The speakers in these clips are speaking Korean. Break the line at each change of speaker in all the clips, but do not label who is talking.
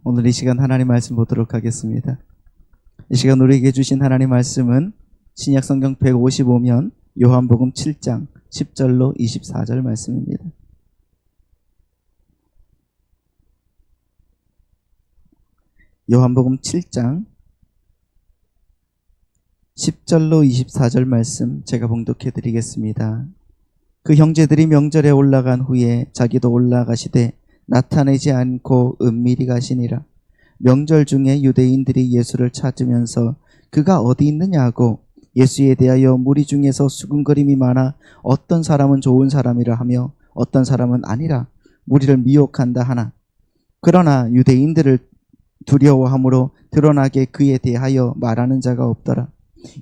오늘 이 시간 하나님 말씀 보도록 하겠습니다. 이 시간 우리에게 주신 하나님 말씀은 신약 성경 155면 요한복음 7장 10절로 24절 말씀입니다. 요한복음 7장 10절로 24절 말씀 제가 봉독해 드리겠습니다. 그 형제들이 명절에 올라간 후에 자기도 올라가시되 나타내지 않고 은밀히 가시니라. 명절 중에 유대인들이 예수를 찾으면서 그가 어디 있느냐고 예수에 대하여 무리 중에서 수군거림이 많아 어떤 사람은 좋은 사람이라 하며 어떤 사람은 아니라 무리를 미혹한다 하나. 그러나 유대인들을 두려워함으로 드러나게 그에 대하여 말하는 자가 없더라.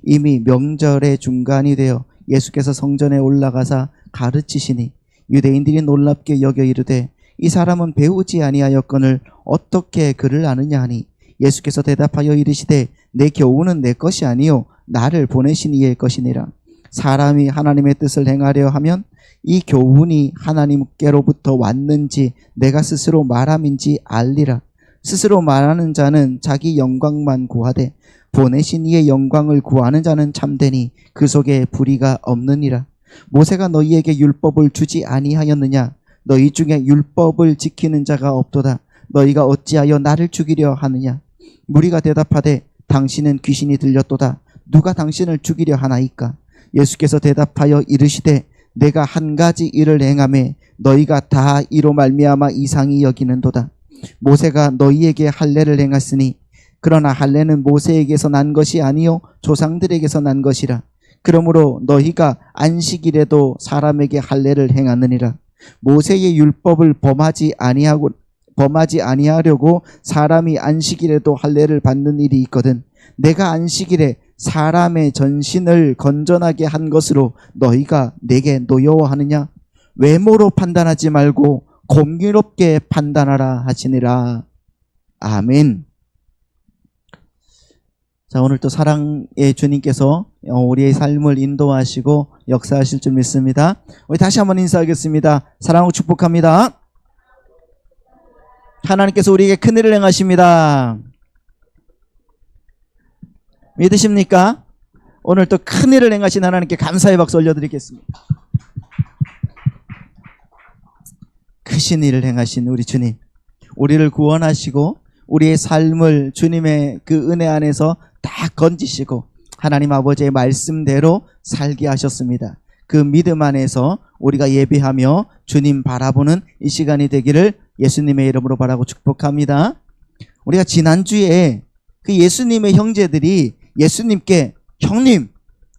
이미 명절의 중간이 되어 예수께서 성전에 올라가사 가르치시니 유대인들이 놀랍게 여겨 이르되 이 사람은 배우지 아니하였거늘 어떻게 그를 아느냐 하니 예수께서 대답하여 이르시되 내 교훈은 내 것이 아니요 나를 보내신 이의 것이니라. 사람이 하나님의 뜻을 행하려 하면 이 교훈이 하나님께로부터 왔는지 내가 스스로 말함인지 알리라. 스스로 말하는 자는 자기 영광만 구하되 보내신 이의 영광을 구하는 자는 참되니 그 속에 불의가 없느니라. 모세가 너희에게 율법을 주지 아니하였느냐? 너희 중에 율법을 지키는 자가 없도다. 너희가 어찌하여 나를 죽이려 하느냐? 무리가 대답하되 당신은 귀신이 들렸도다. 누가 당신을 죽이려 하나이까? 예수께서 대답하여 이르시되 내가 한 가지 일을 행하매 너희가 다 이로 말미암아 이상히 여기는도다. 모세가 너희에게 할례를 행했으니 그러나 할례는 모세에게서 난 것이 아니요 조상들에게서 난 것이라. 그러므로 너희가 안식일에도 사람에게 할례를 행하느니라. 모세의 율법을 범하지 아니하려고 사람이 안식일에도 할례를 받는 일이 있거든. 내가 안식일에 사람의 전신을 건전하게 한 것으로 너희가 내게 노여워하느냐? 외모로 판단하지 말고 공의롭게 판단하라 하시니라. 아멘. 자, 오늘 또 사랑의 주님께서 우리의 삶을 인도하시고 역사하실 줄 믿습니다. 우리 다시 한번 인사하겠습니다. 사랑하고 축복합니다. 하나님께서 우리에게 큰일을 행하십니다. 믿으십니까? 오늘 또 큰일을 행하신 하나님께 감사의 박수 올려드리겠습니다. 크신 일을 행하신 우리 주님, 우리를 구원하시고 우리의 삶을 주님의 그 은혜 안에서 다 건지시고 하나님 아버지의 말씀대로 살게 하셨습니다. 그 믿음 안에서 우리가 예배하며 주님 바라보는 이 시간이 되기를 예수님의 이름으로 바라고 축복합니다. 우리가 지난주에 그 예수님의 형제들이 예수님께 형님,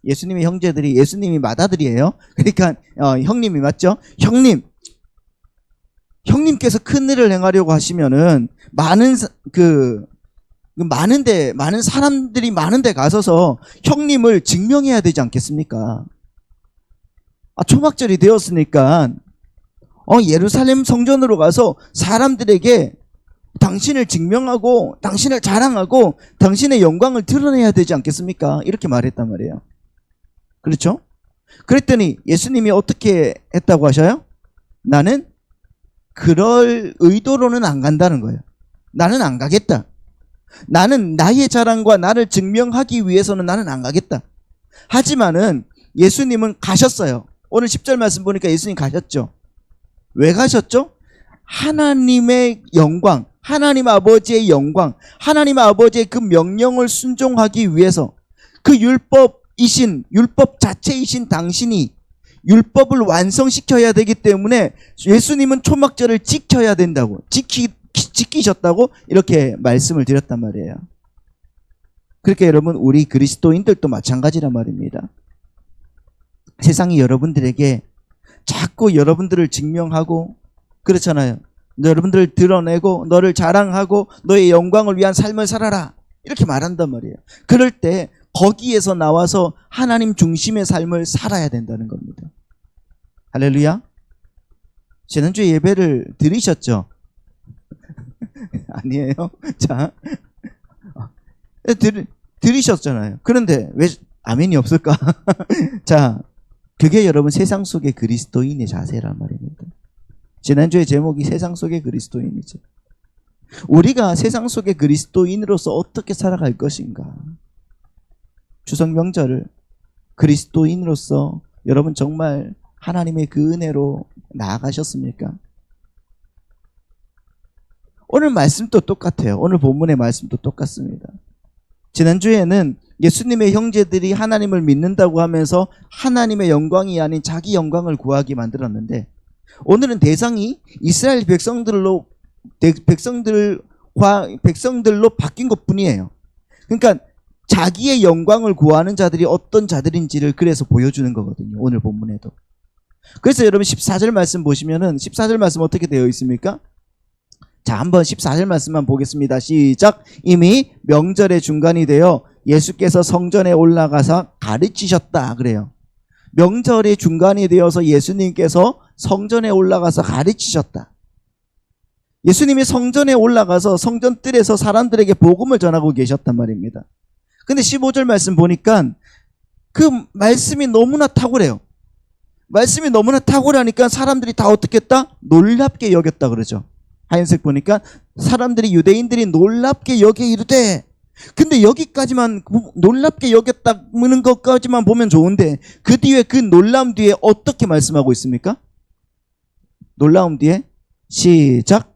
예수님의 형제들이 예수님이 맏아들이에요. 그러니까 형님이 맞죠? 형님께서 큰 일을 행하려고 하시면은 많은 사람들이 많은데 가서서 형님을 증명해야 되지 않겠습니까? 초막절이 되었으니까 예루살렘 성전으로 가서 사람들에게 당신을 증명하고 당신을 자랑하고 당신의 영광을 드러내야 되지 않겠습니까? 이렇게 말했단 말이에요. 그렇죠? 그랬더니 예수님이 어떻게 했다고 하셔요? 나는 그럴 의도로는 안 간다는 거예요. 나는 안 가겠다. 나는 나의 자랑과 나를 증명하기 위해서는 나는 안 가겠다. 하지만은 예수님은 가셨어요. 오늘 10절 말씀 보니까 예수님 가셨죠. 왜 가셨죠? 하나님의 영광, 하나님 아버지의 영광, 하나님 아버지의 그 명령을 순종하기 위해서 그 율법 자체이신 당신이 율법을 완성시켜야 되기 때문에 예수님은 초막절을 지켜야 된다고, 지키셨다고 이렇게 말씀을 드렸단 말이에요. 그렇게 여러분, 우리 그리스도인들도 마찬가지란 말입니다. 세상이 여러분들에게 자꾸 여러분들을 증명하고, 그렇잖아요. 여러분들을 드러내고 너를 자랑하고 너의 영광을 위한 삶을 살아라 이렇게 말한단 말이에요. 그럴 때 거기에서 나와서 하나님 중심의 삶을 살아야 된다는 겁니다. 할렐루야. 지난주에 예배를 들으셨죠? 아니에요. 자, 들으셨잖아요. 그런데 왜 아멘이 없을까? 자, 그게 여러분 세상 속의 그리스도인의 자세란 말입니다. 지난주의 제목이 세상 속의 그리스도인이죠. 우리가 세상 속의 그리스도인으로서 어떻게 살아갈 것인가? 추석 명절을 그리스도인으로서 여러분 정말 하나님의 그 은혜로 나아가셨습니까? 오늘 말씀도 똑같아요. 오늘 본문의 말씀도 똑같습니다. 지난주에는 예수님의 형제들이 하나님을 믿는다고 하면서 하나님의 영광이 아닌 자기 영광을 구하게 만들었는데, 오늘은 대상이 이스라엘 백성들로 바뀐 것 뿐이에요. 그러니까 자기의 영광을 구하는 자들이 어떤 자들인지를 그래서 보여주는 거거든요. 오늘 본문에도. 그래서 여러분 14절 말씀 보시면은 14절 말씀 어떻게 되어 있습니까? 자, 한번 14절 말씀만 보겠습니다. 시작. 이미 명절의 중간이 되어 예수께서 성전에 올라가서 가르치셨다. 그래요. 명절의 중간이 되어서 예수님께서 성전에 올라가서 가르치셨다. 예수님이 성전에 올라가서 성전 뜰에서 사람들에게 복음을 전하고 계셨단 말입니다. 근데 15절 말씀 보니까 그 말씀이 너무나 탁월해요. 말씀이 너무나 탁월하니까 사람들이 다 어떻게 했다? 놀랍게 여겼다 그러죠. 하얀색 보니까 사람들이, 유대인들이 놀랍게 여겨 이르되, 근데 여기까지만 놀랍게 여겼다는 것까지만 보면 좋은데 그 뒤에, 그 놀라움 뒤에 어떻게 말씀하고 있습니까? 놀라움 뒤에 시작.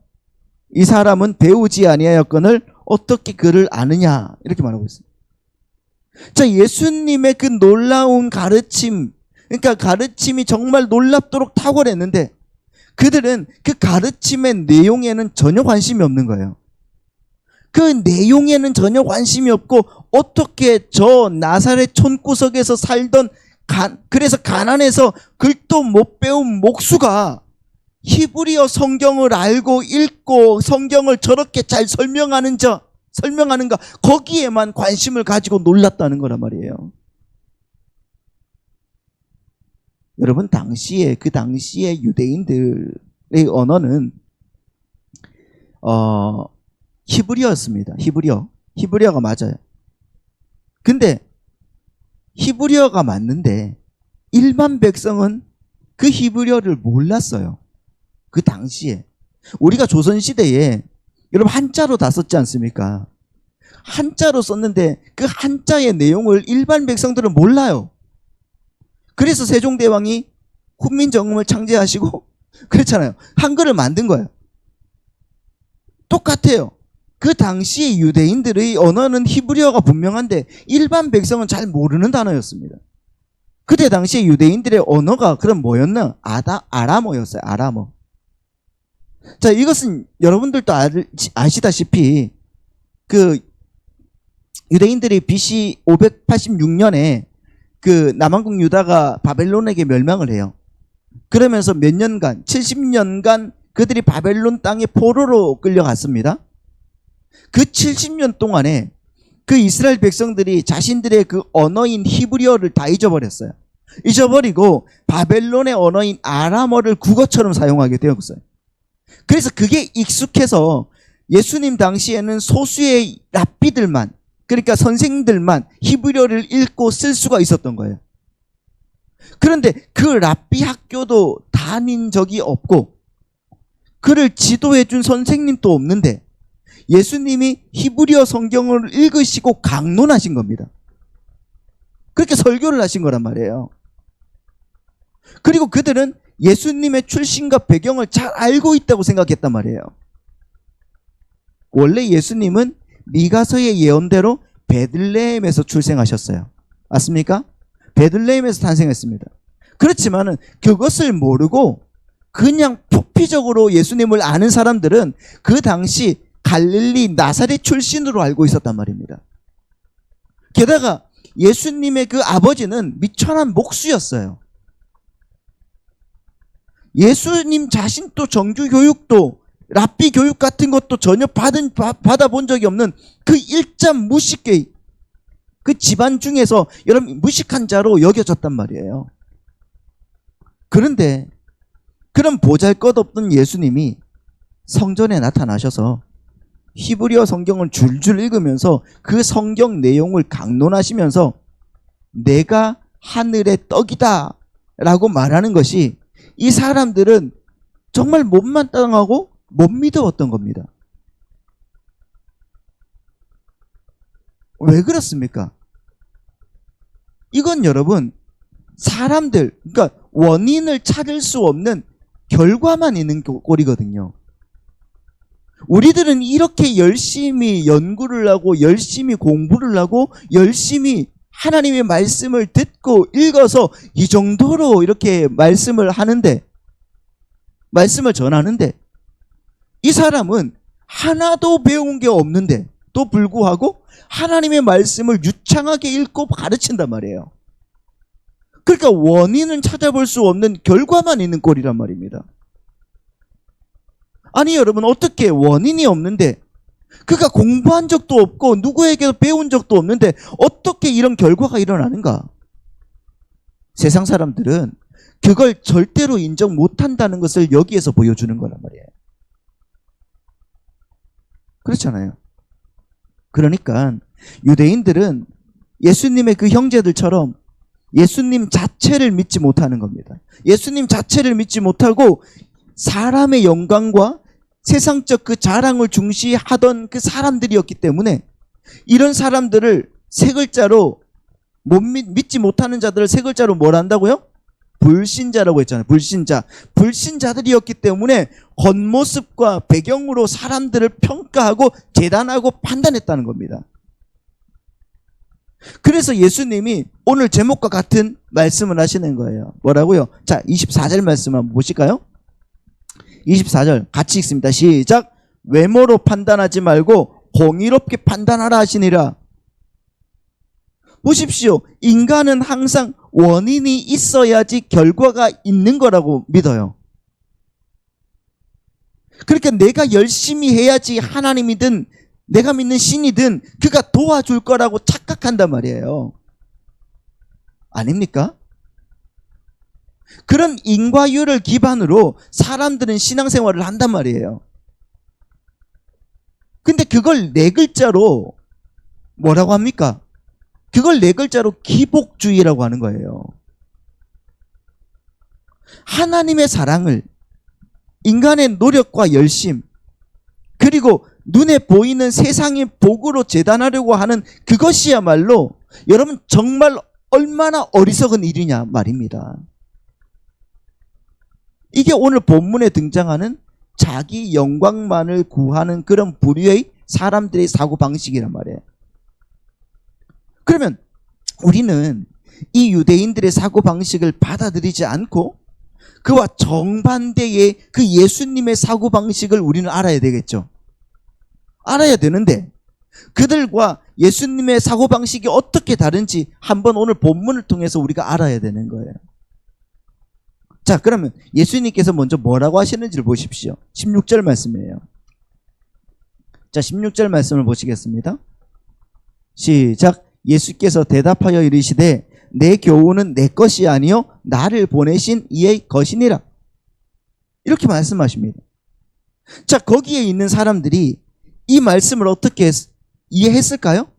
이 사람은 배우지 아니하였거늘 어떻게 그를 아느냐, 이렇게 말하고 있습니다. 자, 예수님의 그 놀라운 가르침, 그러니까 가르침이 정말 놀랍도록 탁월했는데 그들은 그 가르침의 내용에는 전혀 관심이 없는 거예요. 그 내용에는 전혀 관심이 없고, 어떻게 저 나사렛 촌구석에서 살던 그래서 가난해서 글도 못 배운 목수가 히브리어 성경을 알고 읽고 성경을 저렇게 잘 설명하는가, 거기에만 관심을 가지고 놀랐다는 거란 말이에요. 여러분, 그 당시에 유대인들의 언어는 히브리어였습니다. 히브리어가 맞아요. 근데 히브리어가 맞는데 일반 백성은 그 히브리어를 몰랐어요. 그 당시에. 우리가 조선시대에 여러분 한자로 다 썼지 않습니까? 한자로 썼는데 그 한자의 내용을 일반 백성들은 몰라요. 그래서 세종대왕이 훈민정음을 창제하시고 그렇잖아요. 한글을 만든 거예요. 똑같아요. 그 당시 유대인들의 언어는 히브리어가 분명한데 일반 백성은 잘 모르는 단어였습니다. 그때 당시 유대인들의 언어가 그럼 뭐였나? 아람어였어요. 아람어. 자, 이것은 여러분들도 아시다시피 그 유대인들이 BC 586년에 그 남왕국 유다가 바벨론에게 멸망을 해요. 그러면서 몇 년간, 70년간 그들이 바벨론 땅에 포로로 끌려갔습니다. 그 70년 동안에 그 이스라엘 백성들이 자신들의 그 언어인 히브리어를 다 잊어버렸어요. 잊어버리고 바벨론의 언어인 아람어를 국어처럼 사용하게 되었어요. 그래서 그게 익숙해서 예수님 당시에는 소수의 랍비들만, 그러니까 선생들만 히브리어를 읽고 쓸 수가 있었던 거예요. 그런데 그 랍비 학교도 다닌 적이 없고 그를 지도해 준 선생님도 없는데 예수님이 히브리어 성경을 읽으시고 강론하신 겁니다. 그렇게 설교를 하신 거란 말이에요. 그리고 그들은 예수님의 출신과 배경을 잘 알고 있다고 생각했단 말이에요. 원래 예수님은 미가서의 예언대로 베들레헴에서 출생하셨어요. 맞습니까? 베들레헴에서 탄생했습니다. 그렇지만은 그것을 모르고 그냥 표피적으로 예수님을 아는 사람들은 그 당시 갈릴리 나사렛 출신으로 알고 있었단 말입니다. 게다가 예수님의 그 아버지는 미천한 목수였어요. 예수님 자신도 정규 교육도 랍비 교육 같은 것도 전혀 받아본 적이 없는 그 일자 무식의 그 집안 중에서 여러분 무식한 자로 여겨졌단 말이에요. 그런데 그런 보잘것없던 예수님이 성전에 나타나셔서 히브리어 성경을 줄줄 읽으면서 그 성경 내용을 강론하시면서 내가 하늘의 떡이다 라고 말하는 것이 이 사람들은 정말 못마땅하고 못 믿어왔던 겁니다. 왜 그렇습니까? 이건 여러분, 사람들, 그러니까 원인을 찾을 수 없는 결과만 있는 꼴이거든요. 우리들은 이렇게 열심히 연구를 하고 열심히 공부를 하고 열심히 하나님의 말씀을 듣고 읽어서 이 정도로 이렇게 말씀을 하는데, 말씀을 전하는데, 이 사람은 하나도 배운 게 없는데 또 불구하고 하나님의 말씀을 유창하게 읽고 가르친단 말이에요. 그러니까 원인은 찾아볼 수 없는 결과만 있는 꼴이란 말입니다. 아니 여러분, 어떻게 원인이 없는데, 그가 공부한 적도 없고 누구에게도 배운 적도 없는데 어떻게 이런 결과가 일어나는가? 세상 사람들은 그걸 절대로 인정 못한다는 것을 여기에서 보여주는 거란 말이에요. 그렇잖아요. 그러니까 유대인들은 예수님의 그 형제들처럼 예수님 자체를 믿지 못하는 겁니다. 예수님 자체를 믿지 못하고 사람의 영광과 세상적 그 자랑을 중시하던 그 사람들이었기 때문에, 이런 사람들을 세 글자로 믿지 못하는 자들을 세 글자로 뭘 한다고요? 불신자라고 했잖아요. 불신자. 불신자들이었기 때문에 겉모습과 배경으로 사람들을 평가하고 재단하고 판단했다는 겁니다. 그래서 예수님이 오늘 제목과 같은 말씀을 하시는 거예요. 뭐라고요? 자, 24절 말씀 한번 보실까요? 24절 같이 읽습니다. 시작. 외모로 판단하지 말고 공의롭게 판단하라 하시니라. 보십시오. 인간은 항상 원인이 있어야지 결과가 있는 거라고 믿어요. 그러니까 내가 열심히 해야지 하나님이든 내가 믿는 신이든 그가 도와줄 거라고 착각한단 말이에요. 아닙니까? 그런 인과율을 기반으로 사람들은 신앙생활을 한단 말이에요. 근데 그걸 네 글자로 뭐라고 합니까? 그걸 네 글자로 기복주의라고 하는 거예요. 하나님의 사랑을 인간의 노력과 열심, 그리고 눈에 보이는 세상의 복으로 재단하려고 하는 그것이야말로 여러분 정말 얼마나 어리석은 일이냐 말입니다. 이게 오늘 본문에 등장하는 자기 영광만을 구하는 그런 부류의 사람들의 사고방식이란 말이에요. 그러면 우리는 이 유대인들의 사고방식을 받아들이지 않고 그와 정반대의 그 예수님의 사고방식을 우리는 알아야 되겠죠. 알아야 되는데 그들과 예수님의 사고방식이 어떻게 다른지 한번 오늘 본문을 통해서 우리가 알아야 되는 거예요. 자, 그러면 예수님께서 먼저 뭐라고 하시는지를 보십시오. 16절 말씀이에요. 자, 16절 말씀을 보시겠습니다. 시작. 예수께서 대답하여 이르시되 내 교훈은 내 것이 아니요 나를 보내신 이의 것이니라. 이렇게 말씀하십니다. 자, 거기에 있는 사람들이 이 말씀을 어떻게 이해했을까요?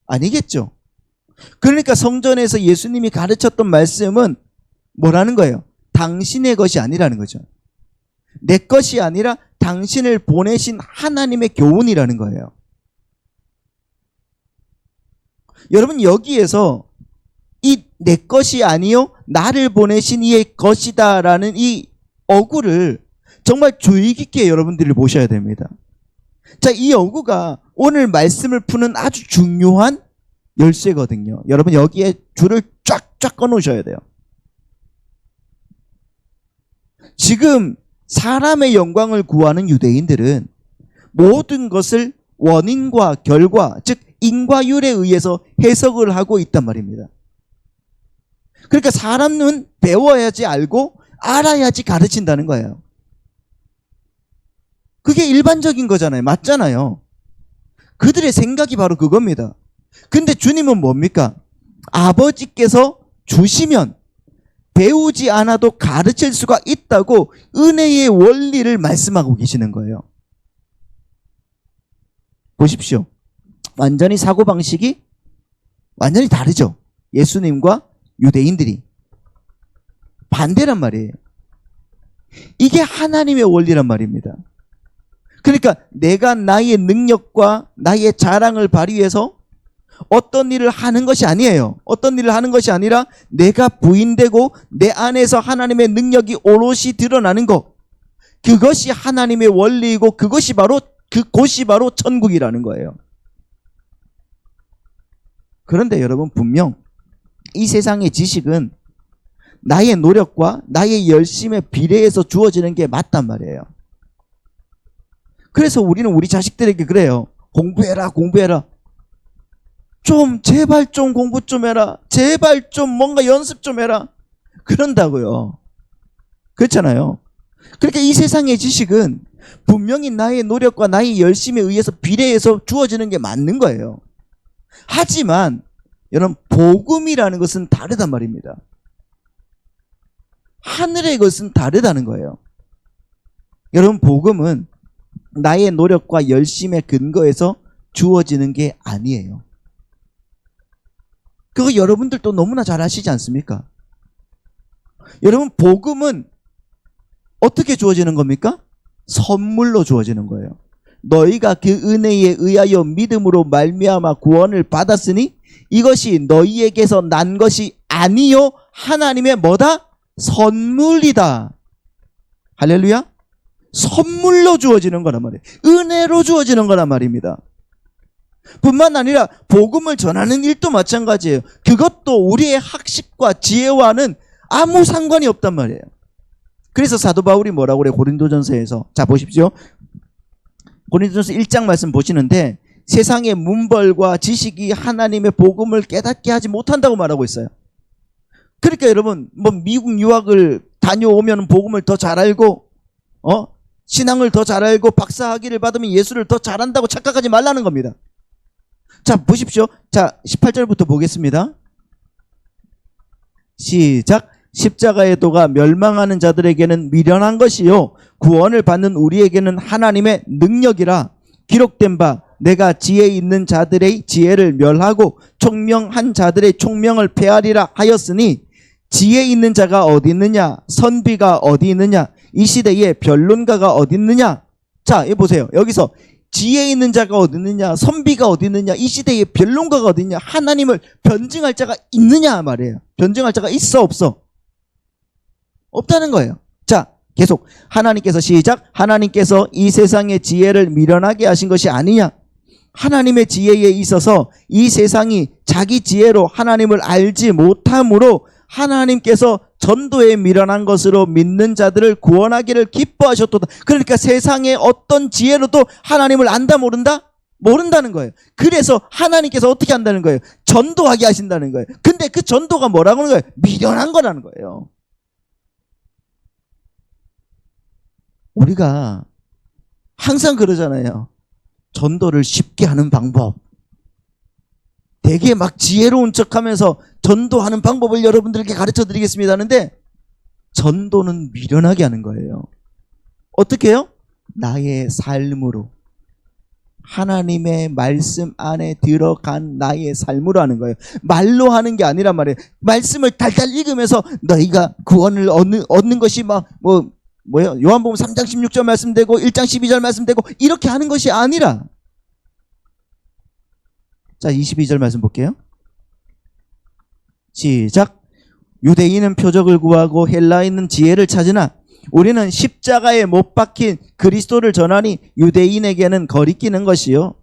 아니겠죠. 그러니까 성전에서 예수님이 가르쳤던 말씀은 뭐라는 거예요? 당신의 것이 아니라는 거죠. 내 것이 아니라 당신을 보내신 하나님의 교훈이라는 거예요. 여러분, 여기에서 이 내 것이 아니요 나를 보내신 이의 것이다 라는 이 어구를 정말 주의 깊게 여러분들이 보셔야 됩니다. 자, 이 어구가 오늘 말씀을 푸는 아주 중요한 열쇠거든요. 여러분 여기에 줄을 쫙쫙 꺼놓으셔야 돼요. 지금 사람의 영광을 구하는 유대인들은 모든 것을 원인과 결과, 즉 인과율에 의해서 해석을 하고 있단 말입니다. 그러니까 사람은 배워야지 알고 알아야지 가르친다는 거예요. 그게 일반적인 거잖아요. 맞잖아요. 그들의 생각이 바로 그겁니다. 근데 주님은 뭡니까? 아버지께서 주시면 배우지 않아도 가르칠 수가 있다고 은혜의 원리를 말씀하고 계시는 거예요. 보십시오. 완전히 사고방식이 완전히 다르죠. 예수님과 유대인들이 반대란 말이에요. 이게 하나님의 원리란 말입니다. 그러니까 내가 나의 능력과 나의 자랑을 발휘해서 어떤 일을 하는 것이 아니에요. 어떤 일을 하는 것이 아니라 내가 부인되고 내 안에서 하나님의 능력이 오롯이 드러나는 것. 그것이 하나님의 원리이고 그것이 바로 그곳이 바로 천국이라는 거예요. 그런데 여러분, 분명 이 세상의 지식은 나의 노력과 나의 열심에 비례해서 주어지는 게 맞단 말이에요. 그래서 우리는 우리 자식들에게 그래요. 공부해라, 공부해라. 좀 제발 좀 공부 좀 해라. 제발 좀 뭔가 연습 좀 해라. 그런다고요. 그렇잖아요. 그러니까 이 세상의 지식은 분명히 나의 노력과 나의 열심에 의해서 비례해서 주어지는 게 맞는 거예요. 하지만 여러분, 복음이라는 것은 다르단 말입니다. 하늘의 것은 다르다는 거예요. 여러분, 복음은 나의 노력과 열심의 근거에서 주어지는 게 아니에요. 그거 여러분들도 너무나 잘 아시지 않습니까? 여러분, 복음은 어떻게 주어지는 겁니까? 선물로 주어지는 거예요. 너희가 그 은혜에 의하여 믿음으로 말미암아 구원을 받았으니 이것이 너희에게서 난 것이 아니요 하나님의 뭐다? 선물이다. 할렐루야. 선물로 주어지는 거란 말이에요. 은혜로 주어지는 거란 말입니다. 뿐만 아니라 복음을 전하는 일도 마찬가지예요. 그것도 우리의 학식과 지혜와는 아무 상관이 없단 말이에요. 그래서 사도 바울이 뭐라고 그래요? 고린도전서에서. 자, 보십시오. 고린도전서 1장 말씀 보시는데 세상의 문벌과 지식이 하나님의 복음을 깨닫게 하지 못한다고 말하고 있어요. 그러니까 여러분, 뭐 미국 유학을 다녀오면 복음을 더 잘 알고 신앙을 더 잘 알고 박사학위를 받으면 예수를 더 잘한다고 착각하지 말라는 겁니다. 자, 보십시오. 자, 18절부터 보겠습니다. 시작. 십자가의 도가 멸망하는 자들에게는 미련한 것이요 구원을 받는 우리에게는 하나님의 능력이라. 기록된 바 내가 지혜 있는 자들의 지혜를 멸하고 총명한 자들의 총명을 폐하리라 하였으니 지혜 있는 자가 어디 있느냐? 선비가 어디 있느냐? 이 시대에 변론가가 어디 있느냐? 자, 여기 보세요. 여기서 지혜 있는 자가 어디 있느냐? 선비가 어디 있느냐? 이 시대에 변론가가 어디 있느냐? 하나님을 변증할 자가 있느냐 말이에요. 변증할 자가 있어 없어? 없다는 거예요. 자, 계속 하나님께서 시작. 하나님께서 이 세상의 지혜를 미련하게 하신 것이 아니냐? 하나님의 지혜에 있어서 이 세상이 자기 지혜로 하나님을 알지 못함으로 하나님께서 전도에 미련한 것으로 믿는 자들을 구원하기를 기뻐하셨도다. 그러니까 세상의 어떤 지혜로도 하나님을 안다 모른다? 모른다는 거예요. 그래서 하나님께서 어떻게 한다는 거예요? 전도하게 하신다는 거예요. 근데 그 전도가 뭐라고 하는 거예요? 미련한 거라는 거예요. 우리가 항상 그러잖아요. 전도를 쉽게 하는 방법. 되게 막 지혜로운 척하면서 전도하는 방법을 여러분들께 가르쳐 드리겠습니다 하는데 전도는 미련하게 하는 거예요. 어떻게 해요? 나의 삶으로. 하나님의 말씀 안에 들어간 나의 삶으로 하는 거예요. 말로 하는 게 아니란 말이에요. 말씀을 달달 읽으면서 너희가 구원을 얻는 것이 뭐예요? 요한복음 3장 16절 말씀되고 1장 12절 말씀되고 이렇게 하는 것이 아니라. 자, 22절 말씀 볼게요. 시작. 유대인은 표적을 구하고 헬라인은 지혜를 찾으나 우리는 십자가에 못 박힌 그리스도를 전하니 유대인에게는 거리끼는 것이요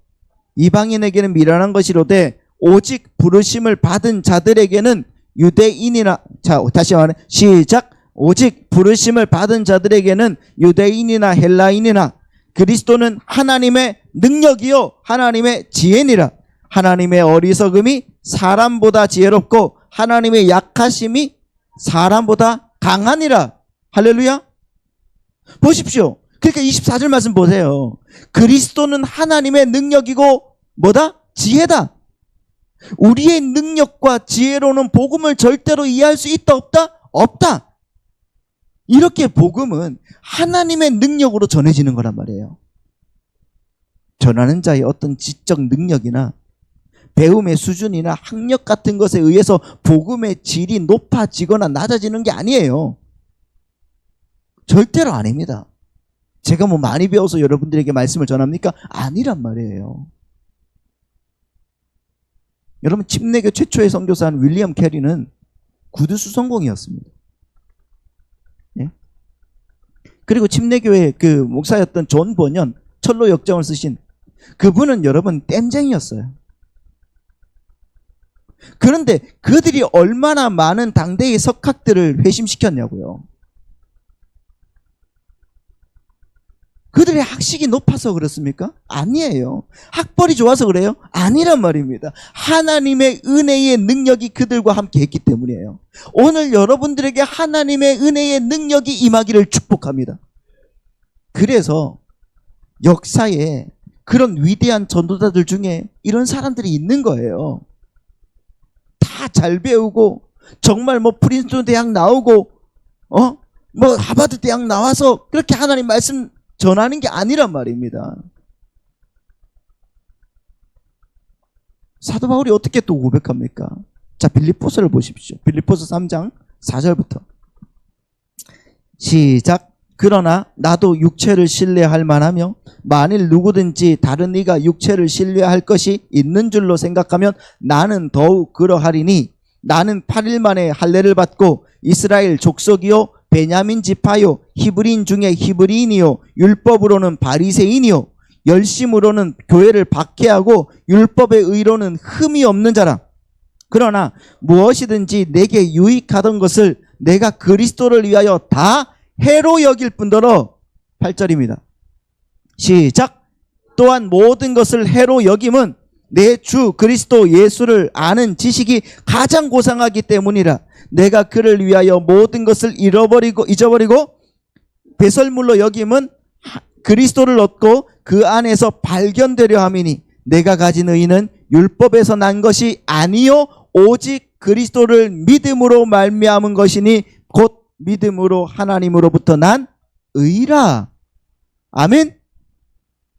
이방인에게는 미련한 것이로되 오직 부르심을 받은 자들에게는 유대인이나, 자, 다시 말해. 시작. 오직 부르심을 받은 자들에게는 유대인이나 헬라인이나 그리스도는 하나님의 능력이요 하나님의 지혜니라. 하나님의 어리석음이 사람보다 지혜롭고 하나님의 약하심이 사람보다 강하니라. 할렐루야. 보십시오. 그러니까 24절 말씀 보세요. 그리스도는 하나님의 능력이고 뭐다? 지혜다. 우리의 능력과 지혜로는 복음을 절대로 이해할 수 있다 없다? 없다. 이렇게 복음은 하나님의 능력으로 전해지는 거란 말이에요. 전하는 자의 어떤 지적 능력이나 배움의 수준이나 학력 같은 것에 의해서 복음의 질이 높아지거나 낮아지는 게 아니에요. 절대로 아닙니다. 제가 뭐 많이 배워서 여러분들에게 말씀을 전합니까? 아니란 말이에요. 여러분, 침례교 최초의 선교사인 윌리엄 캐리는 구두수 성공이었습니다. 예? 그리고 침례교의 그 목사였던 존 버년, 철로 역정을 쓰신 그분은 여러분 땜쟁이였어요. 그런데 그들이 얼마나 많은 당대의 석학들을 회심시켰냐고요. 그들의 학식이 높아서 그렇습니까? 아니에요. 학벌이 좋아서 그래요? 아니란 말입니다. 하나님의 은혜의 능력이 그들과 함께 했기 때문이에요. 오늘 여러분들에게 하나님의 은혜의 능력이 임하기를 축복합니다. 그래서 역사에 그런 위대한 전도자들 중에 이런 사람들이 있는 거예요. 다 잘 배우고 정말 뭐 프린스턴 대학 나오고 뭐 하버드 대학 나와서 그렇게 하나님 말씀 전하는 게 아니란 말입니다. 사도 바울이 어떻게 또 고백합니까? 자, 빌립보서를 보십시오. 빌립보서 3장 4절부터 시작. 그러나 나도 육체를 신뢰할 만하며 만일 누구든지 다른 이가 육체를 신뢰할 것이 있는 줄로 생각하면 나는 더욱 그러하리니 나는 8일 만에 할례를 받고 이스라엘 족속이요 베냐민 지파요 히브리인 중에 히브리인이요 율법으로는 바리새인이요 열심으로는 교회를 박해하고 율법의 의로는 흠이 없는 자라. 그러나 무엇이든지 내게 유익하던 것을 내가 그리스도를 위하여 다 해로 여길 뿐더러 8절입니다. 시작. 또한 모든 것을 해로 여김은 내 주 그리스도 예수를 아는 지식이 가장 고상하기 때문이라. 내가 그를 위하여 모든 것을 잊어버리고 배설물로 여김은 그리스도를 얻고 그 안에서 발견되려 함이니 내가 가진 의는 율법에서 난 것이 아니요 오직 그리스도를 믿음으로 말미암은 것이니 곧 믿음으로 하나님으로부터 난 의라. 아멘.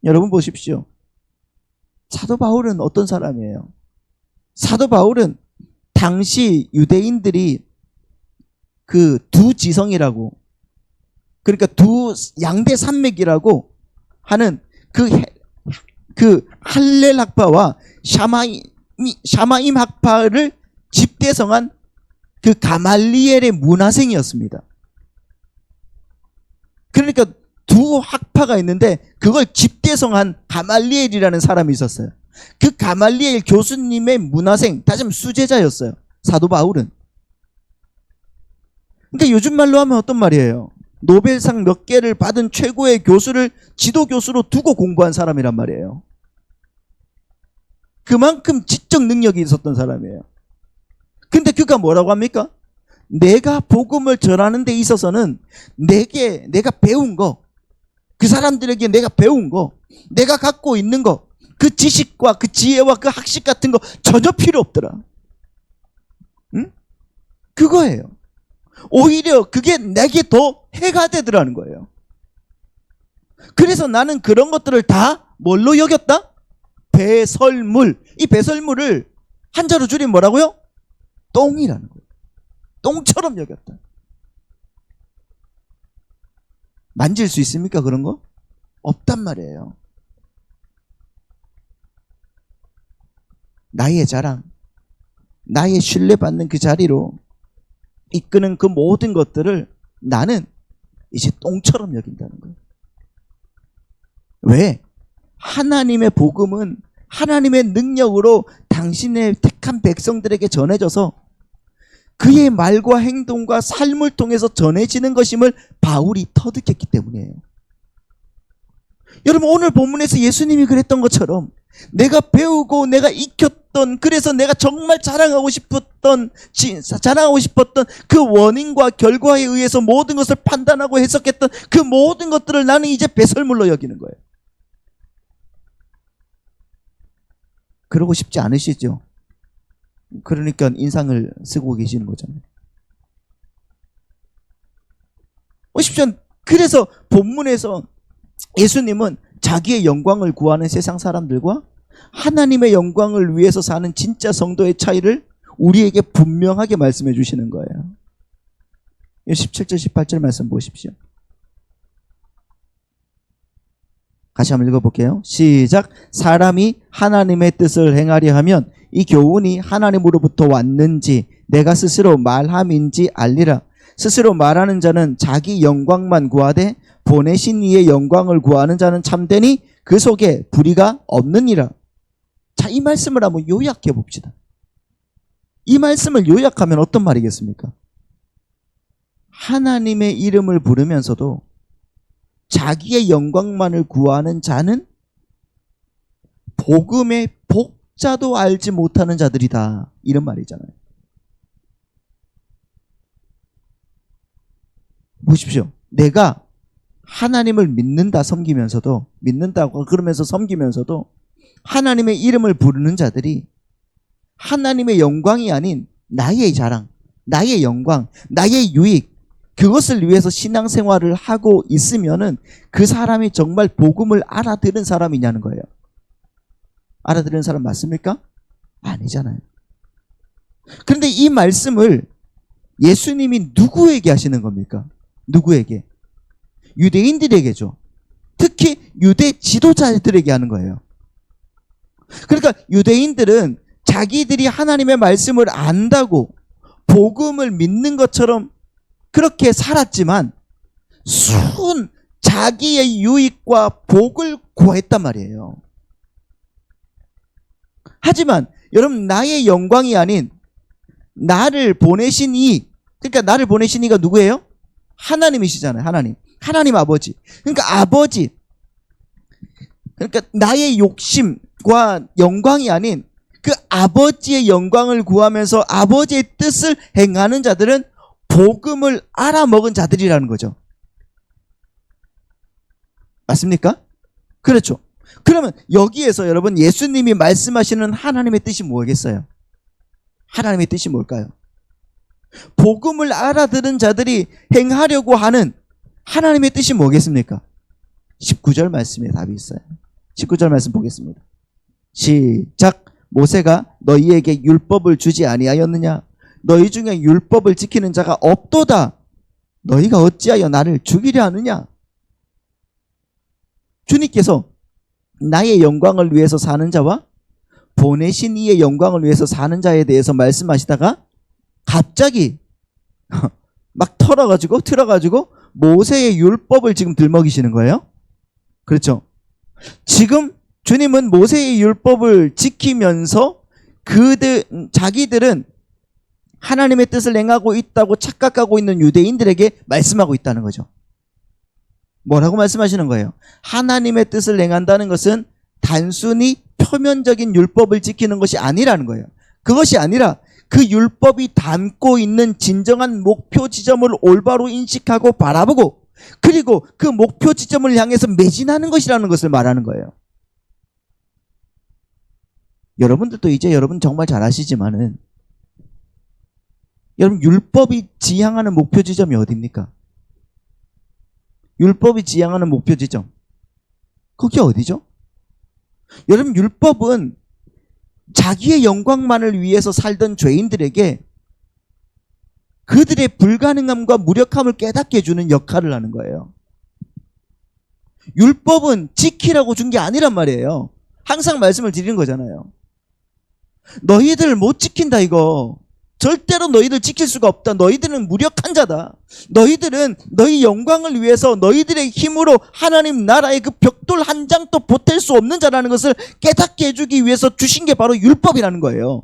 여러분 보십시오. 사도 바울은 어떤 사람이에요? 사도 바울은 당시 유대인들이 그 두 지성이라고, 그러니까 두 양대 산맥이라고 하는 그 할렐 학파와 샤마임 학파를 집대성한 그 가말리엘의 문화생이었습니다. 그러니까 두 학파가 있는데 그걸 집대성한 가말리엘이라는 사람이 있었어요. 그 가말리엘 교수님의 문화생, 다시 말하면 수제자였어요. 사도 바울은. 그러니까 요즘 말로 하면 어떤 말이에요? 노벨상 몇 개를 받은 최고의 교수를 지도교수로 두고 공부한 사람이란 말이에요. 그만큼 지적 능력이 있었던 사람이에요. 근데 그가 뭐라고 합니까? 내가 복음을 전하는 데 있어서는 내가 배운 거, 그 사람들에게 내가 배운 거, 내가 갖고 있는 거, 그 지식과 그 지혜와 그 학식 같은 거 전혀 필요 없더라. 응? 그거예요. 오히려 그게 내게 더 해가 되더라는 거예요. 그래서 나는 그런 것들을 다 뭘로 여겼다? 배설물. 이 배설물을 한자로 줄이면 뭐라고요? 똥이라는 거예요. 똥처럼 여겼다. 만질 수 있습니까? 그런 거? 없단 말이에요. 나의 자랑, 나의 신뢰받는 그 자리로 이끄는 그 모든 것들을 나는 이제 똥처럼 여긴다는 거예요. 왜? 하나님의 복음은 하나님의 능력으로 당신의 택한 백성들에게 전해져서 그의 말과 행동과 삶을 통해서 전해지는 것임을 바울이 터득했기 때문이에요. 여러분, 오늘 본문에서 예수님이 그랬던 것처럼 내가 배우고 내가 익혔던, 그래서 내가 정말 자랑하고 싶었던 그 원인과 결과에 의해서 모든 것을 판단하고 해석했던 그 모든 것들을 나는 이제 배설물로 여기는 거예요. 그러고 싶지 않으시죠? 그러니까 인상을 쓰고 계시는 거잖아요. 보십시오. 그래서 본문에서 예수님은 자기의 영광을 구하는 세상 사람들과 하나님의 영광을 위해서 사는 진짜 성도의 차이를 우리에게 분명하게 말씀해 주시는 거예요. 17절 18절 말씀 보십시오. 같이 한번 읽어볼게요. 시작. 사람이 하나님의 뜻을 행하려 하면 이 교훈이 하나님으로부터 왔는지 내가 스스로 말함인지 알리라. 스스로 말하는 자는 자기 영광만 구하되 보내신 이의 영광을 구하는 자는 참되니 그 속에 불의가 없느니라. 자, 이 말씀을 한번 요약해 봅시다. 이 말씀을 요약하면 어떤 말이겠습니까? 하나님의 이름을 부르면서도 자기의 영광만을 구하는 자는 복음의 복자도 알지 못하는 자들이다. 이런 말이잖아요. 보십시오. 내가 하나님을 믿는다 섬기면서도 믿는다고 그러면서 섬기면서도 하나님의 이름을 부르는 자들이 하나님의 영광이 아닌 나의 자랑, 나의 영광, 나의 유익 그것을 위해서 신앙생활을 하고 있으면은 그 사람이 정말 복음을 알아들은 사람이냐는 거예요. 알아들은 사람 맞습니까? 아니잖아요. 그런데 이 말씀을 예수님이 누구에게 하시는 겁니까? 누구에게? 유대인들에게죠. 특히 유대 지도자들에게 하는 거예요. 그러니까 유대인들은 자기들이 하나님의 말씀을 안다고 복음을 믿는 것처럼 그렇게 살았지만 순 자기의 유익과 복을 구했단 말이에요. 하지만 여러분 나의 영광이 아닌 나를 보내신 이 그러니까 나를 보내신 이가 누구예요? 하나님이시잖아요. 하나님 아버지. 그러니까 아버지 그러니까 나의 욕심과 영광이 아닌 그 아버지의 영광을 구하면서 아버지의 뜻을 행하는 자들은 복음을 알아먹은 자들이라는 거죠. 맞습니까? 그렇죠. 그러면 여기에서 여러분 예수님이 말씀하시는 하나님의 뜻이 뭐겠어요? 하나님의 뜻이 뭘까요? 복음을 알아들은 자들이 행하려고 하는 하나님의 뜻이 뭐겠습니까? 19절 말씀에 답이 있어요. 19절 말씀 보겠습니다. 시작. 모세가 너희에게 율법을 주지 아니하였느냐? 너희 중에 율법을 지키는 자가 없도다. 너희가 어찌하여 나를 죽이려 하느냐? 주님께서 나의 영광을 위해서 사는 자와 보내신 이의 영광을 위해서 사는 자에 대해서 말씀하시다가 갑자기 막 틀어가지고 모세의 율법을 지금 들먹이시는 거예요. 그렇죠. 지금 주님은 모세의 율법을 지키면서 자기들은 하나님의 뜻을 행하고 있다고 착각하고 있는 유대인들에게 말씀하고 있다는 거죠. 뭐라고 말씀하시는 거예요? 하나님의 뜻을 행한다는 것은 단순히 표면적인 율법을 지키는 것이 아니라는 거예요. 그것이 아니라 그 율법이 담고 있는 진정한 목표 지점을 올바로 인식하고 바라보고 그리고 그 목표 지점을 향해서 매진하는 것이라는 것을 말하는 거예요. 여러분들도 이제 여러분 정말 잘 아시지만은 여러분 율법이 지향하는 목표 지점이 어디입니까? 율법이 지향하는 목표 지점 그게 어디죠? 여러분 율법은 자기의 영광만을 위해서 살던 죄인들에게 그들의 불가능함과 무력함을 깨닫게 해주는 역할을 하는 거예요. 율법은 지키라고 준 게 아니란 말이에요. 항상 말씀을 드리는 거잖아요. 너희들 못 지킨다 이거. 절대로 너희들 지킬 수가 없다. 너희들은 무력한 자다. 너희들은 너희 영광을 위해서 너희들의 힘으로 하나님 나라의 그 벽돌 한 장도 보탤 수 없는 자라는 것을 깨닫게 해주기 위해서 주신 게 바로 율법이라는 거예요.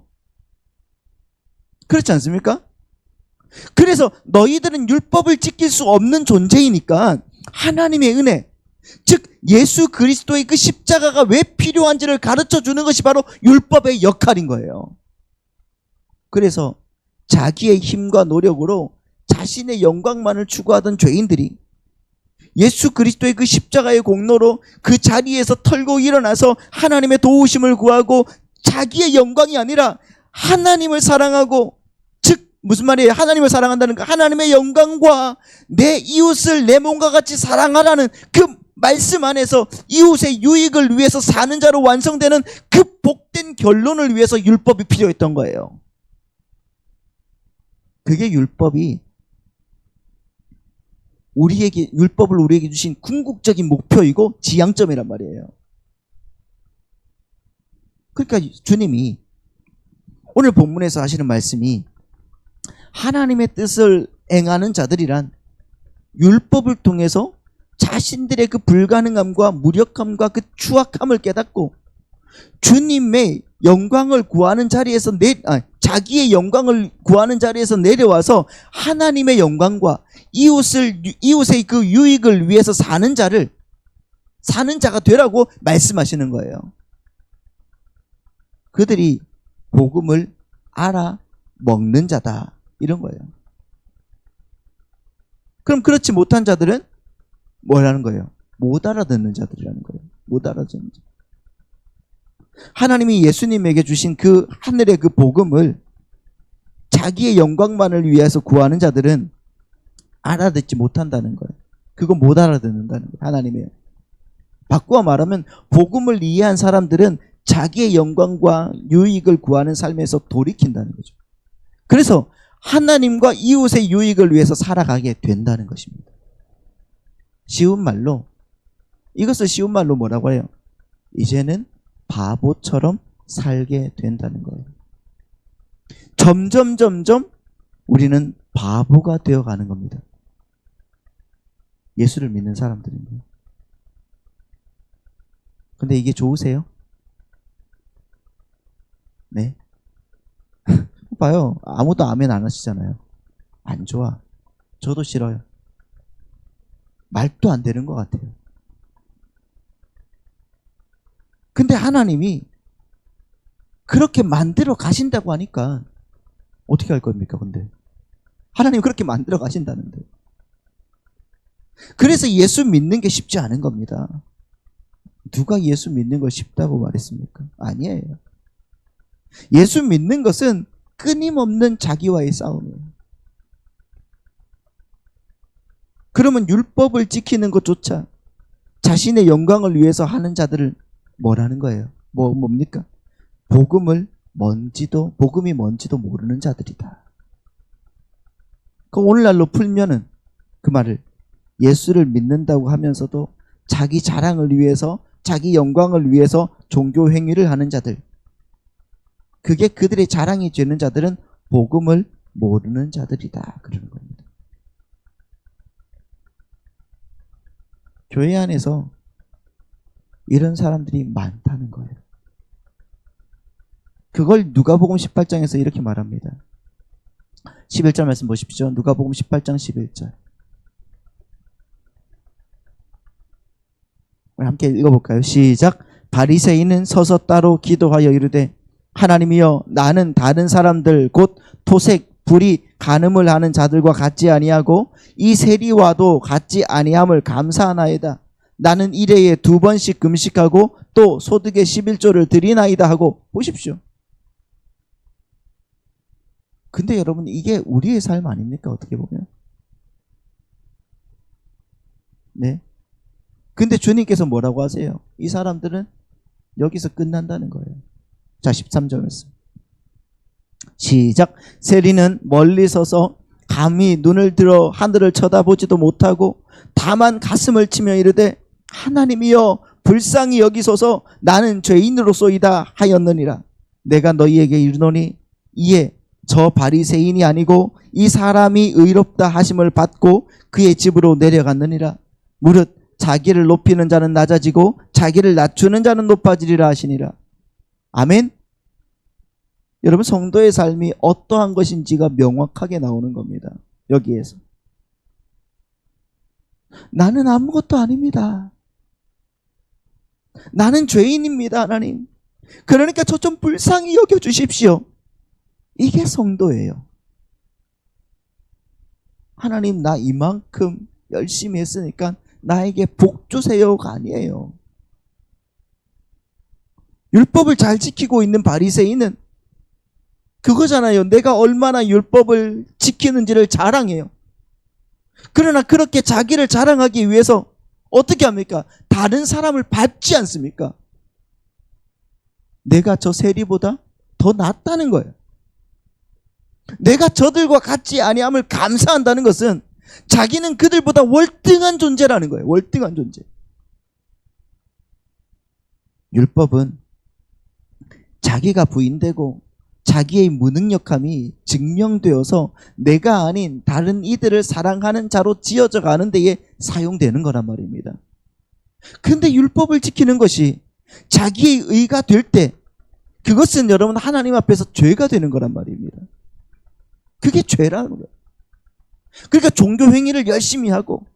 그렇지 않습니까? 그래서 너희들은 율법을 지킬 수 없는 존재이니까 하나님의 은혜, 즉 예수 그리스도의 그 십자가가 왜 필요한지를 가르쳐 주는 것이 바로 율법의 역할인 거예요. 그래서 자기의 힘과 노력으로 자신의 영광만을 추구하던 죄인들이 예수 그리스도의 그 십자가의 공로로 그 자리에서 털고 일어나서 하나님의 도우심을 구하고 자기의 영광이 아니라 하나님을 사랑하고 즉 무슨 말이에요? 하나님을 사랑한다는 거 하나님의 영광과 내 이웃을 내 몸과 같이 사랑하라는 그 말씀 안에서 이웃의 유익을 위해서 사는 자로 완성되는 그 복된 결론을 위해서 율법이 필요했던 거예요. 그게 율법이 우리에게 율법을 우리에게 주신 궁극적인 목표이고 지향점이란 말이에요. 그러니까 주님이 오늘 본문에서 하시는 말씀이 하나님의 뜻을 행하는 자들이란 율법을 통해서 자신들의 그 불가능함과 무력함과 그 추악함을 깨닫고 주님의 영광을 구하는 자리에서 자기의 영광을 구하는 자리에서 내려와서 하나님의 영광과 이웃의 그 유익을 위해서 사는 자가 되라고 말씀하시는 거예요. 그들이 복음을 알아 먹는 자다, 이런 거예요. 그럼 그렇지 못한 자들은 뭐라는 거예요? 못 알아듣는 자들이라는 거예요. 못 알아듣는 자. 하나님이 예수님에게 주신 그 하늘의 그 복음을 자기의 영광만을 위해서 구하는 자들은 알아듣지 못한다는 거예요. 그거 못 알아듣는다는 거예요. 하나님의. 바꾸어 말하면 복음을 이해한 사람들은 자기의 영광과 유익을 구하는 삶에서 돌이킨다는 거죠. 그래서 하나님과 이웃의 유익을 위해서 살아가게 된다는 것입니다. 이것을 쉬운 말로 뭐라고 해요? 이제는 바보처럼 살게 된다는 거예요. 점점 우리는 바보가 되어가는 겁니다. 예수를 믿는 사람들은요. 근데 이게 좋으세요? 네. 봐요. 아무도 아멘 안 하시잖아요. 안 좋아. 저도 싫어요. 말도 안 되는 것 같아요. 근데 하나님이 그렇게 만들어 가신다고 하니까 어떻게 할 겁니까? 근데 하나님 그렇게 만들어 가신다는데. 그래서 예수 믿는 게 쉽지 않은 겁니다. 누가 예수 믿는 걸 쉽다고 말했습니까? 아니에요. 예수 믿는 것은 끊임없는 자기와의 싸움이에요. 그러면 율법을 지키는 것조차 자신의 영광을 위해서 하는 자들을 뭐라는 거예요? 뭡니까? 복음이 뭔지도 모르는 자들이다. 그럼 오늘날로 풀면은 그 말을 예수를 믿는다고 하면서도 자기 자랑을 위해서, 자기 영광을 위해서 종교 행위를 하는 자들, 그게 그들의 자랑이 되는 자들은 복음을 모르는 자들이다, 그러는 겁니다. 교회 안에서 이런 사람들이 많다는 거예요. 그걸 누가복음 18장에서 이렇게 말합니다. 11절 말씀 보십시오. 누가복음 18장 11절. 함께 읽어볼까요? 시작. 바리새인은 서서 따로 기도하여 이르되 하나님이여, 나는 다른 사람들 곧 토색, 불의, 간음을 하는 자들과 같지 아니하고 이 세리와도 같지 아니함을 감사하나이다. 나는 1회에 2번씩 금식하고 또 소득의 11조를 드리나이다 하고. 보십시오. 근데 여러분, 이게 우리의 삶 아닙니까? 어떻게 보면. 네. 근데 주님께서 뭐라고 하세요? 이 사람들은 여기서 끝난다는 거예요. 자, 13절 말씀. 시작. 세리는 멀리 서서 감히 눈을 들어 하늘을 쳐다보지도 못하고 다만 가슴을 치며 이르되 하나님이여, 불쌍히 여기소서, 나는 죄인으로소이다 하였느니라. 내가 너희에게 이르노니 이에 저 바리새인이 아니고 이 사람이 의롭다 하심을 받고 그의 집으로 내려갔느니라. 무릇 자기를 높이는 자는 낮아지고 자기를 낮추는 자는 높아지리라 하시니라. 아멘. 여러분, 성도의 삶이 어떠한 것인지가 명확하게 나오는 겁니다. 여기에서. 나는 아무것도 아닙니다. 나는 죄인입니다, 하나님. 그러니까 저 좀 불쌍히 여겨주십시오. 이게 성도예요. 하나님, 나 이만큼 열심히 했으니까 나에게 복 주세요가 아니에요. 율법을 잘 지키고 있는 바리새인은 그거잖아요. 내가 얼마나 율법을 지키는지를 자랑해요. 그러나 그렇게 자기를 자랑하기 위해서 어떻게 합니까? 다른 사람을 밟지 않습니까? 내가 저 세리보다 더 낫다는 거예요. 내가 저들과 같지 아니함을 감사한다는 것은 자기는 그들보다 월등한 존재라는 거예요. 월등한 존재. 율법은 자기가 부인되고 자기의 무능력함이 증명되어서 내가 아닌 다른 이들을 사랑하는 자로 지어져 가는 데에 사용되는 거란 말입니다. 근데 율법을 지키는 것이 자기의 의가 될 때 그것은 여러분 하나님 앞에서 죄가 되는 거란 말입니다. 그게 죄라는 거예요. 그러니까 종교 행위를 열심히 하고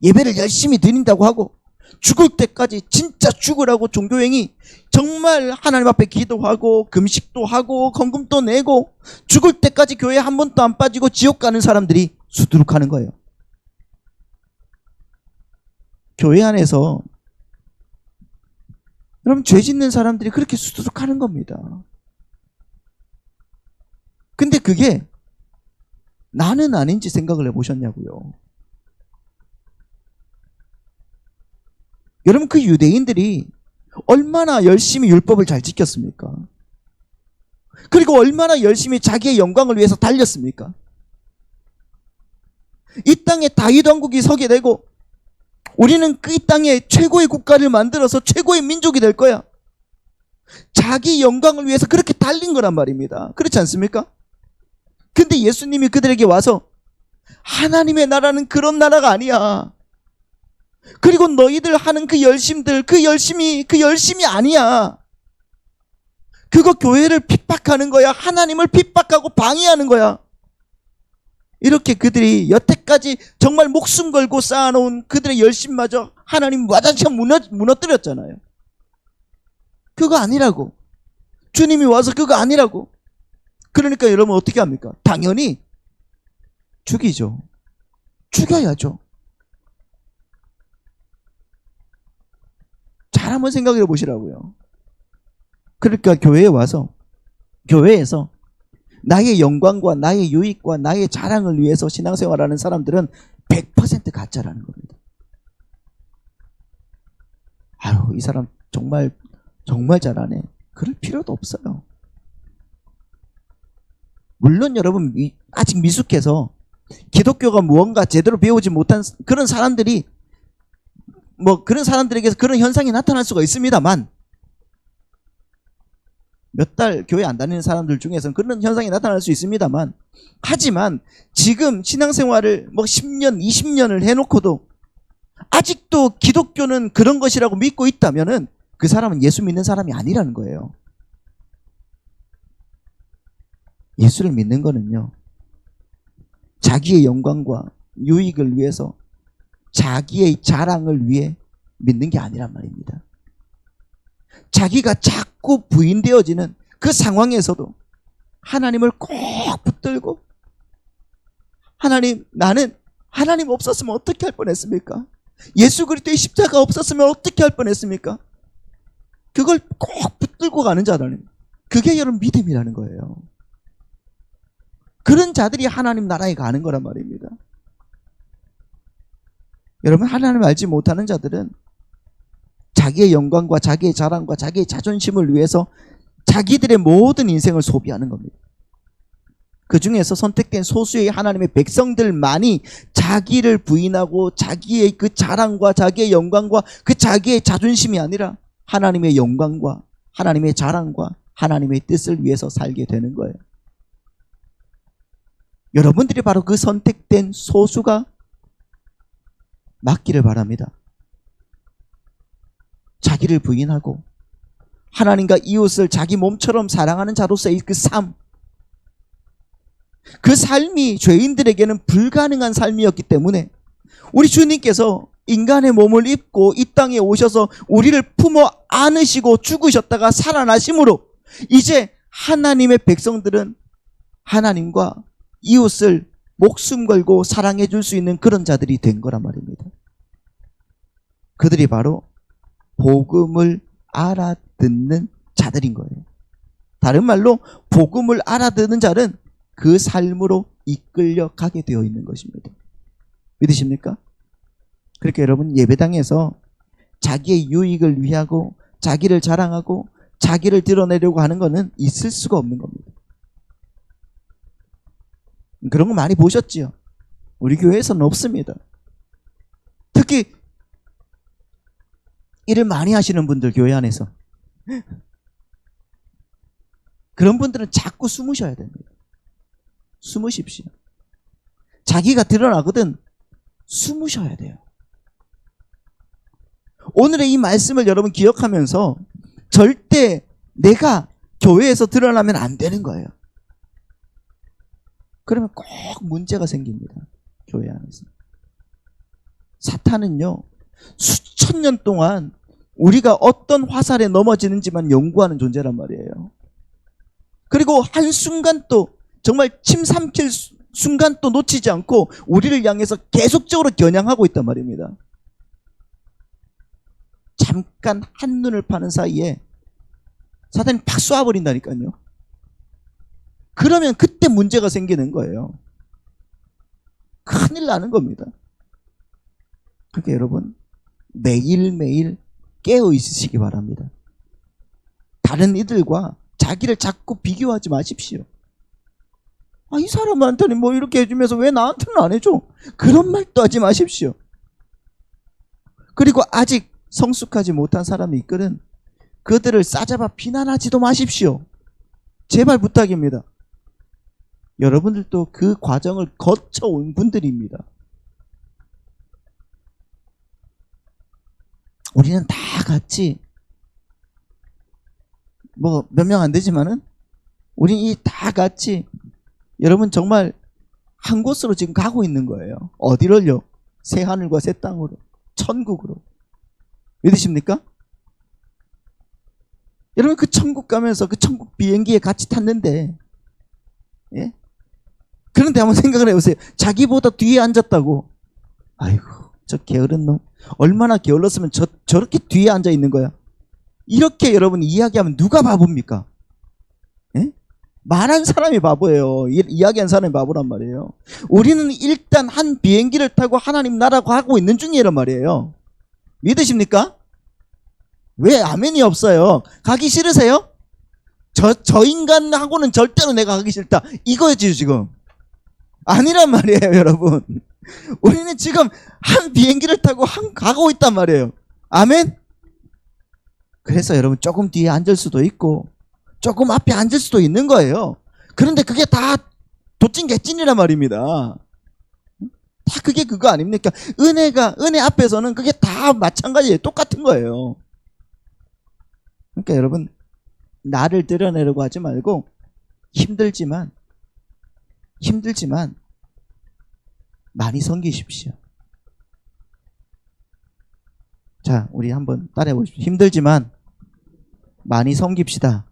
예배를 열심히 드린다고 하고 죽을 때까지 진짜 죽으라고 종교행위 정말 하나님 앞에 기도하고 금식도 하고 헌금도 내고 죽을 때까지 교회 한 번도 안 빠지고 지옥 가는 사람들이 수두룩하는 거예요. 교회 안에서 여러분 죄 짓는 사람들이 그렇게 수두룩하는 겁니다. 근데 그게 나는 아닌지 생각을 해보셨냐고요. 여러분 그 유대인들이 얼마나 열심히 율법을 잘 지켰습니까? 그리고 얼마나 열심히 자기의 영광을 위해서 달렸습니까? 이 땅에 다윗 왕국이 서게 되고 우리는 그 이 땅에 최고의 국가를 만들어서 최고의 민족이 될 거야. 자기 영광을 위해서 그렇게 달린 거란 말입니다. 그렇지 않습니까? 근데 예수님이 그들에게 와서 하나님의 나라는 그런 나라가 아니야. 그리고 너희들 하는 그 열심들, 그 열심이 아니야. 그거 교회를 핍박하는 거야. 하나님을 핍박하고 방해하는 거야. 이렇게 그들이 여태까지 정말 목숨 걸고 쌓아놓은 그들의 열심마저 하나님 와장창 무너뜨렸잖아요. 그거 아니라고. 주님이 와서 그거 아니라고. 그러니까 여러분 어떻게 합니까? 당연히 죽이죠. 죽여야죠. 잘 한번 생각해 보시라고요. 그러니까 교회에 와서 교회에서 나의 영광과 나의 유익과 나의 자랑을 위해서 신앙생활하는 사람들은 100% 가짜라는 겁니다. 아유, 이 사람 정말 잘하네. 그럴 필요도 없어요. 물론 여러분 아직 미숙해서 기독교가 무언가 제대로 배우지 못한 그런 사람들이 그런 사람들에게서 그런 현상이 나타날 수가 있습니다만 몇 달 교회 안 다니는 사람들 중에서는 그런 현상이 나타날 수 있습니다만 하지만 지금 신앙생활을 10년, 20년을 해놓고도 아직도 기독교는 그런 것이라고 믿고 있다면은 그 사람은 예수 믿는 사람이 아니라는 거예요. 예수를 믿는 거는요, 자기의 영광과 유익을 위해서 자기의 자랑을 위해 믿는 게 아니란 말입니다. 자기가 자꾸 부인되어지는 그 상황에서도 하나님을 꼭 붙들고 나는 하나님 없었으면 어떻게 할 뻔했습니까? 예수 그리스도의 십자가 없었으면 어떻게 할 뻔했습니까? 그걸 꼭 붙들고 가는 자들은 그게 여러분 믿음이라는 거예요. 그런 자들이 하나님 나라에 가는 거란 말입니다. 여러분 하나님을 알지 못하는 자들은 자기의 영광과 자기의 자랑과 자기의 자존심을 위해서 자기들의 모든 인생을 소비하는 겁니다. 그 중에서 선택된 소수의 하나님의 백성들만이 자기를 부인하고 자기의 그 자랑과 자기의 영광과 그 자기의 자존심이 아니라 하나님의 영광과 하나님의 자랑과 하나님의 뜻을 위해서 살게 되는 거예요. 여러분들이 바로 그 선택된 소수가 맞기를 바랍니다. 자기를 부인하고 하나님과 이웃을 자기 몸처럼 사랑하는 자로서의 그 삶, 그 삶이 죄인들에게는 불가능한 삶이었기 때문에 우리 주님께서 인간의 몸을 입고 이 땅에 오셔서 우리를 품어 안으시고 죽으셨다가 살아나심으로 이제 하나님의 백성들은 하나님과 이웃을 목숨 걸고 사랑해 줄 수 있는 그런 자들이 된 거란 말입니다. 그들이 바로 복음을 알아듣는 자들인 거예요. 다른 말로 복음을 알아듣는 자는 그 삶으로 이끌려 가게 되어 있는 것입니다. 믿으십니까? 그렇게 여러분 예배당에서 자기의 유익을 위하고 자기를 자랑하고 자기를 드러내려고 하는 것은 있을 수가 없는 겁니다. 그런 거 많이 보셨지요? 우리 교회에서는 없습니다. 특히 일을 많이 하시는 분들, 교회 안에서 그런 분들은 자꾸 숨으셔야 됩니다. 숨으십시오. 자기가 드러나거든 숨으셔야 돼요. 오늘의 이 말씀을 여러분 기억하면서 절대 내가 교회에서 드러나면 안 되는 거예요. 그러면 꼭 문제가 생깁니다. 교회 안에서. 사탄은요, 수천 년 동안 우리가 어떤 화살에 넘어지는지만 연구하는 존재란 말이에요. 그리고 한순간도 정말 침 삼킬 순간도 놓치지 않고 우리를 향해서 계속적으로 겨냥하고 있단 말입니다. 잠깐 한눈을 파는 사이에 사탄이 팍 쏴버린다니까요. 그러면 그때 문제가 생기는 거예요. 큰일 나는 겁니다. 그러니까 여러분 매일매일 깨어 있으시기 바랍니다. 다른 이들과 자기를 자꾸 비교하지 마십시오. 아, 이 사람한테는 뭐 이렇게 해주면서 왜 나한테는 안 해줘? 그런 말도 하지 마십시오. 그리고 아직 성숙하지 못한 사람이 있거든 그들을 싸잡아 비난하지도 마십시오. 제발 부탁입니다. 여러분들도 그 과정을 거쳐온 분들입니다. 우리는 다 같이 뭐 몇 명 안 되지만은 우리 이 다 같이 여러분 정말 한 곳으로 지금 가고 있는 거예요. 어디를요? 새 하늘과 새 땅으로, 천국으로. 믿으십니까? 여러분 그 천국 가면서 그 천국 비행기에 같이 탔는데, 예? 그런데 한번 생각을 해보세요. 자기보다 뒤에 앉았다고. 아이고 저 게으른 놈. 얼마나 게을렀으면 저렇게 뒤에 앉아 있는 거야. 이렇게 여러분 이야기하면 누가 바보입니까? 예? 말한 사람이 바보예요. 이야기한 사람이 바보란 말이에요. 우리는 일단 한 비행기를 타고 하나님 나라고 하고 있는 중이란 말이에요. 믿으십니까? 왜 아멘이 없어요? 가기 싫으세요? 저 인간하고는 절대로 내가 가기 싫다. 이거지 지금. 아니란 말이에요, 여러분. 우리는 지금 한 비행기를 타고 가고 있단 말이에요. 아멘? 그래서 여러분 조금 뒤에 앉을 수도 있고 조금 앞에 앉을 수도 있는 거예요. 그런데 그게 다 도찐개찐이란 말입니다. 다 그게 그거 아닙니까? 은혜 앞에서는 그게 다 마찬가지예요. 똑같은 거예요. 그러니까 여러분 나를 드러내려고 하지 말고 힘들지만 많이 섬기십시오. 자, 우리 한번 따라해 보십시오. 힘들지만 많이 섬깁시다.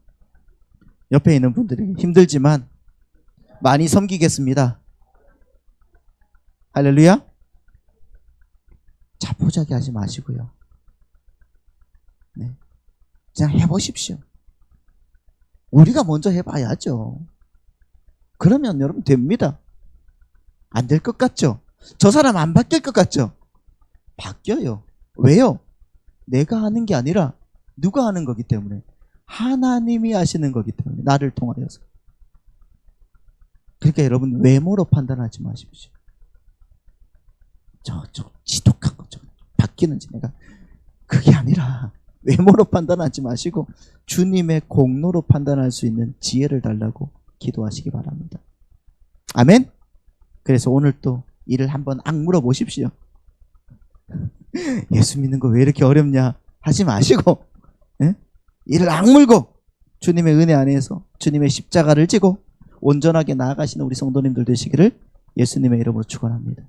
옆에 있는 분들이 힘들지만 많이 섬기겠습니다. 할렐루야. 자포자기 하지 마시고요. 네. 그냥 해보십시오. 우리가 먼저 해봐야죠. 그러면 여러분 됩니다. 안 될 것 같죠? 저 사람 안 바뀔 것 같죠? 바뀌어요. 왜요? 내가 하는 게 아니라 누가 하는 거기 때문에, 하나님이 하시는 거기 때문에, 나를 통하여서. 그러니까 여러분 외모로 판단하지 마십시오. 저 지독한 거죠. 바뀌는지 내가, 그게 아니라 외모로 판단하지 마시고 주님의 공로로 판단할 수 있는 지혜를 달라고 기도하시기 바랍니다. 아멘. 그래서 오늘 또 이를 한번 악물어 보십시오. 예수 믿는 거 왜 이렇게 어렵냐 하지 마시고, 예? 이를 악물고 주님의 은혜 안에서 주님의 십자가를 지고 온전하게 나아가시는 우리 성도님들 되시기를 예수님의 이름으로 축원합니다.